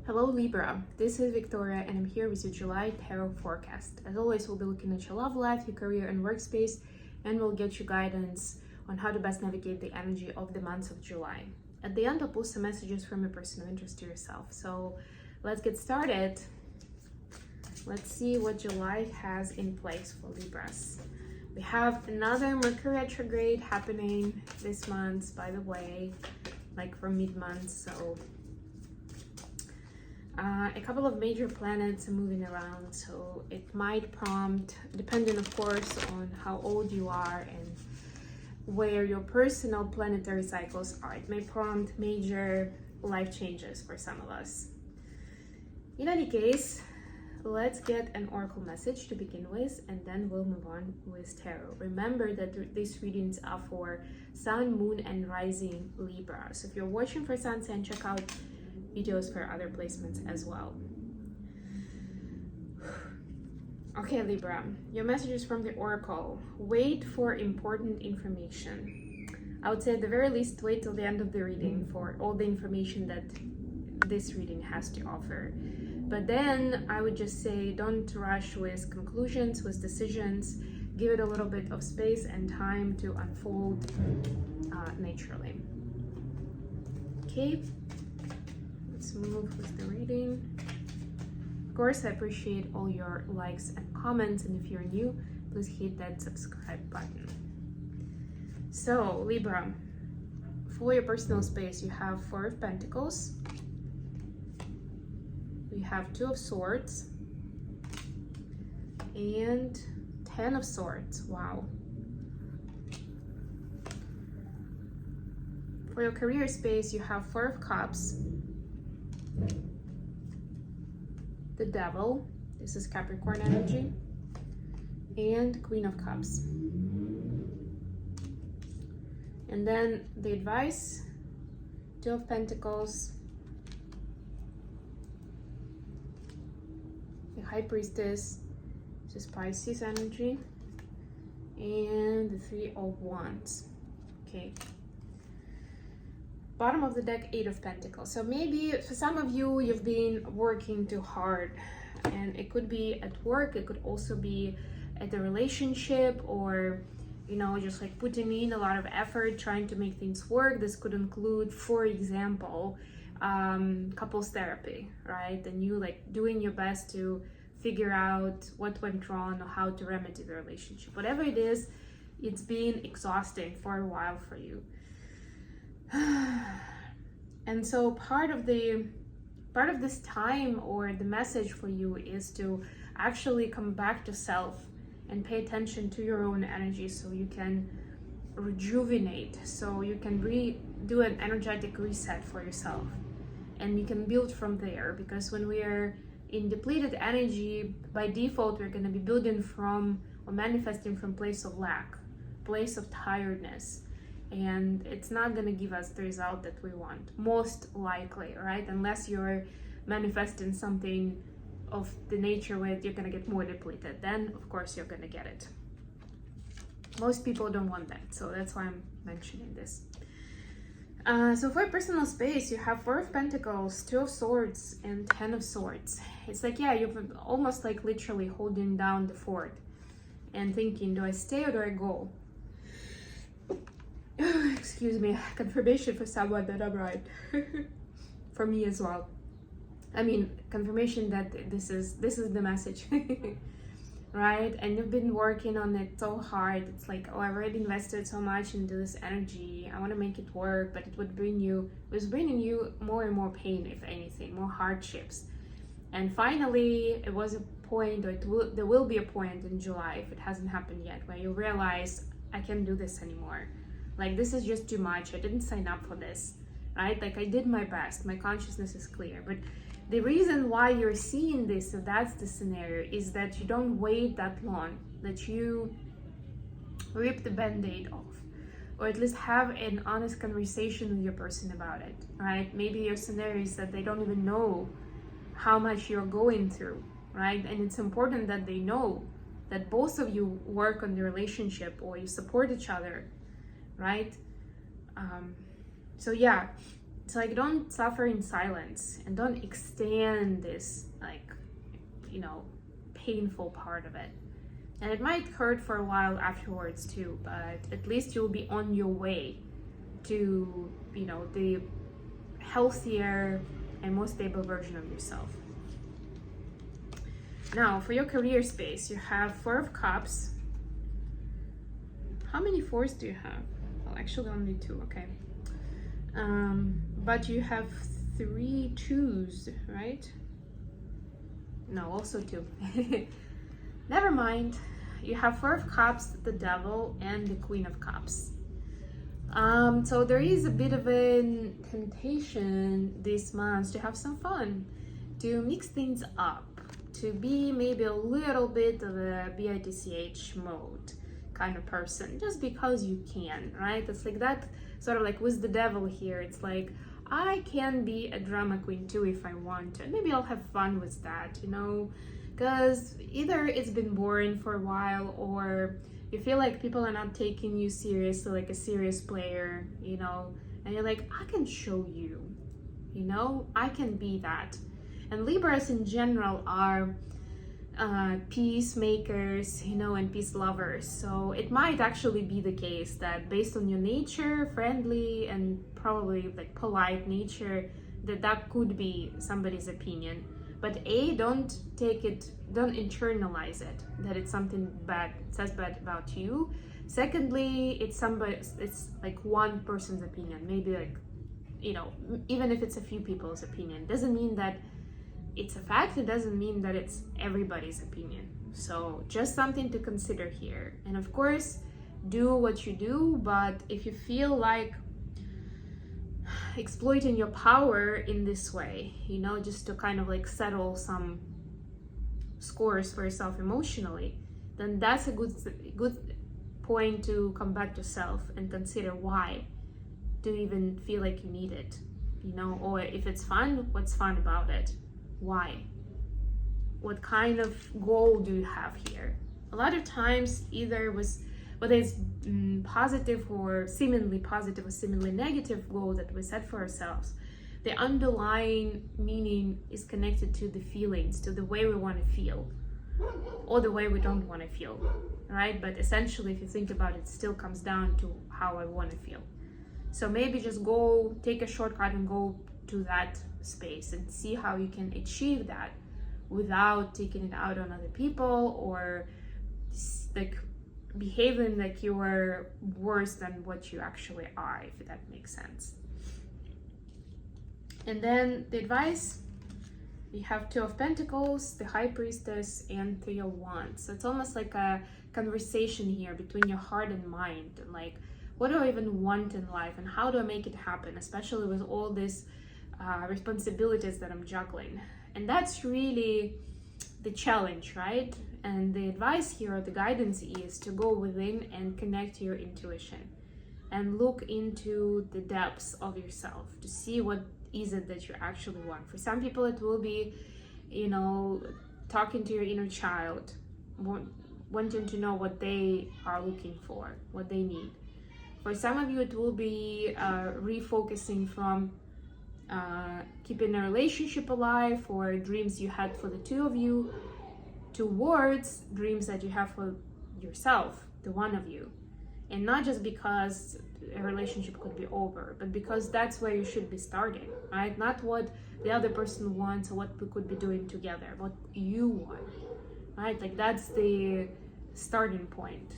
Hello Libra, this is Victoria and I'm here with your July tarot forecast. As always, we'll be looking at your love life, your career and workspace, and we'll get you guidance on how to best navigate the energy of the months of July. At the end, I'll post some messages from your person of interest to yourself. So let's get started. Let's see what July has in place for Libras. We have another Mercury retrograde happening this month, by the way, like from mid-month, so a couple of major planets are moving around, so it might prompt, depending of course on how old you are and where your personal planetary cycles are, it may prompt major life changes for some of us. In any case, let's get an oracle message to begin with, and then we'll move on with tarot. Remember that these readings are for Sun, Moon, and Rising Libra. So if you're watching for Sun sign, check out videos for other placements as well. Okay, Libra, your messages from the Oracle. Wait for important information. I would say at the very least, wait till the end of the reading for all the information that this reading has to offer. But then I would just say don't rush with conclusions, with decisions. Give it a little bit of space and time to unfold naturally. Okay. Let's move with the reading. Of course, I appreciate all your likes and comments, and if you're new, please hit that subscribe button. So, Libra, for your personal space, you have Four of Pentacles, you have Two of Swords, and Ten of Swords. Wow. For your career space, you have Four of Cups, the Devil, this is Capricorn energy, and Queen of Cups. And then the advice, Two of Pentacles, the High Priestess, this is Pisces energy, and the Three of Wands. Okay. Bottom of the deck, Eight of Pentacles. So maybe for some of you, you've been working too hard, and it could be at work, it could also be at the relationship, or you know, just like putting in a lot of effort trying to make things work. This could include, for example, couples therapy, right? And you like doing your best to figure out what went wrong or how to remedy the relationship. Whatever it is, it's been exhausting for a while for you. And so part of this time, or the message for you, is to actually come back to self and pay attention to your own energy, so you can rejuvenate, so you can do an energetic reset for yourself, and you can build from there. Because when we are in depleted energy, by default we're going to be building from or manifesting from place of lack, place of tiredness, and it's not going to give us the result that we want, most likely, right? Unless you're manifesting something of the nature where you're going to get more depleted, then of course you're going to get it. Most people don't want that, so that's why I'm mentioning this. So for personal space, you have Four of Pentacles, Two of Swords, and Ten of Swords. It's like, yeah, you've almost like literally holding down the fort and thinking, do I stay or do I go? Excuse me, confirmation for someone that I'm right. For me as well. I mean, confirmation that this is the message. Right? And you've been working on it so hard. It's like, oh, I've already invested so much into this energy. I want to make it work, but it was bringing you more and more pain, if anything, more hardships. And finally, it was a point, or there will be a point in July, if it hasn't happened yet, where you realize, I can't do this anymore. Like, this is just too much. I didn't sign up for this, right? Like, I did my best. My consciousness is clear. But the reason why you're seeing this, if that's the scenario, is that you don't wait that long, that you rip the band-aid off, or at least have an honest conversation with your person about it, right? Maybe your scenario is that they don't even know how much you're going through, right? And it's important that they know that both of you work on the relationship, or you support each other, right? So yeah, it's like, don't suffer in silence and don't extend this, like, you know, painful part of it. And it might hurt for a while afterwards too, but at least you'll be on your way to, you know, the healthier and more stable version of yourself. Now, for your career space, you have Four of Cups. How many fours do you have? Well, actually only two, okay. But you have 3 twos, right? No, also 2. Never mind. You have Four of Cups, the Devil, and the Queen of Cups. So there is a bit of a temptation this month to have some fun, to mix things up, to be maybe a little bit of a bitch mode kind of person, just because you can, right? It's like that, sort of like with the Devil here. It's like, I can be a drama queen too if I want to, and maybe I'll have fun with that, you know, because either it's been boring for a while, or you feel like people are not taking you seriously, like a serious player, you know, and you're like, I can show you, you know, I can be that. And Libras in general are peacemakers, you know, and peace lovers. So it might actually be the case that based on your nature, friendly and probably like polite nature, that could be somebody's opinion. But don't take it, don't internalize it, that it's something bad, it says bad about you. Secondly, it's like one person's opinion, maybe like, you know, even if it's a few people's opinion, doesn't mean that it's a fact. It doesn't mean that it's everybody's opinion. So just something to consider here. And of course, do what you do, but if you feel like exploiting your power in this way, you know, just to kind of like settle some scores for yourself emotionally, then that's a good point to come back to self and consider why do you even feel like you need it, you know, or if it's fun, what's fun about it? Why? What kind of goal do you have here? A lot of times, either whether it's positive or seemingly negative goal that we set for ourselves, the underlying meaning is connected to the feelings, to the way we want to feel, or the way we don't want to feel, right? But essentially, if you think about it, it still comes down to how I want to feel. So maybe just go take a shortcut and go to that space and see how you can achieve that without taking it out on other people, or like behaving like you are worse than what you actually are, if that makes sense. And then the advice, you have Two of Pentacles, the High Priestess, and Three of Wands. So it's almost like a conversation here between your heart and mind, and like, what do I even want in life, and how do I make it happen, especially with all this responsibilities that I'm juggling. And that's really the challenge, right? And the advice here, or the guidance, is to go within and connect to your intuition and look into the depths of yourself to see what is it that you actually want. For some people it will be, you know, talking to your inner child, wanting to know what they are looking for, what they need. For some of you it will be refocusing from keeping a relationship alive, or dreams you had for the two of you, towards dreams that you have for yourself, the one of you. And not just because a relationship could be over, but because that's where you should be starting, right? Not what the other person wants or what we could be doing together, what you want, right? Like that's the starting point.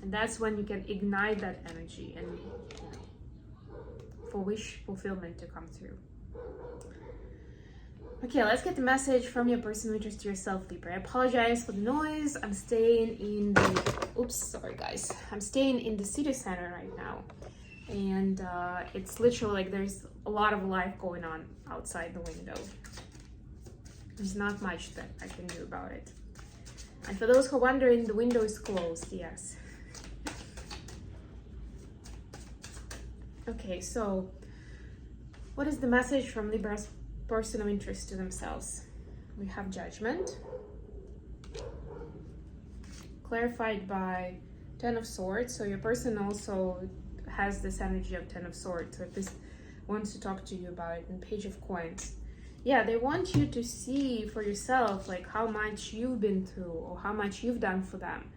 And that's when you can ignite that energy and, you know, for wish fulfillment to come through. Okay, let's get the message from your personal interest to yourself, Libra. I apologize for the noise. I'm staying in the, I'm staying in the city center right now. And it's literally like there's a lot of life going on outside the window. There's not much that I can do about it. And for those who are wondering, the window is closed, yes. Okay, so what is the message from Libra's person of interest to themselves? We have Judgment, clarified by Ten of Swords. So your person also has this energy of Ten of Swords, so this wants to talk to you about it. And Page of Coins. Yeah, they want you to see for yourself like how much you've been through or how much you've done for them.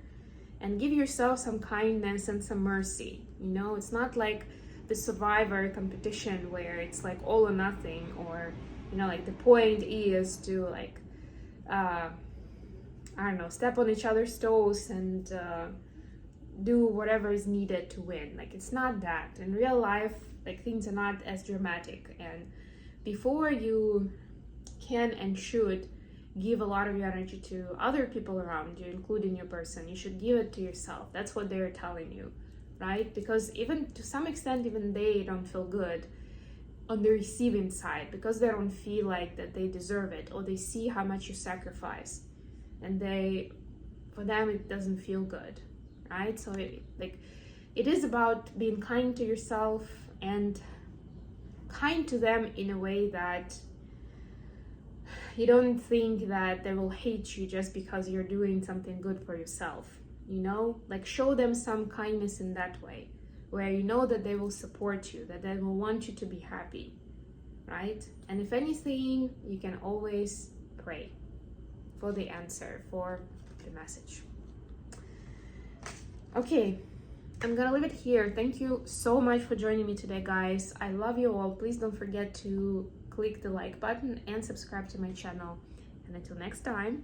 And give yourself some kindness and some mercy. You know, it's not like the Survivor competition where it's like all or nothing, or, you know, like the point is to like, I don't know, step on each other's toes and do whatever is needed to win. Like, it's not that. In real life, like, things are not as dramatic. And before you can and should give a lot of your energy to other people around you, including your person, you should give it to yourself. That's what they're telling you, right? Because even to some extent, even they don't feel good on the receiving side, because they don't feel like that they deserve it, or they see how much you sacrifice, and for them it doesn't feel good, right? So it is about being kind to yourself and kind to them in a way that you don't think that they will hate you just because you're doing something good for yourself, you know? Like, show them some kindness in that way, where you know that they will support you, that they will want you to be happy, right? And if anything, you can always pray for the answer, for the message. Okay, I'm gonna leave it here. Thank you so much for joining me today, guys. I love you all. Please don't forget to click the like button and subscribe to my channel. And until next time,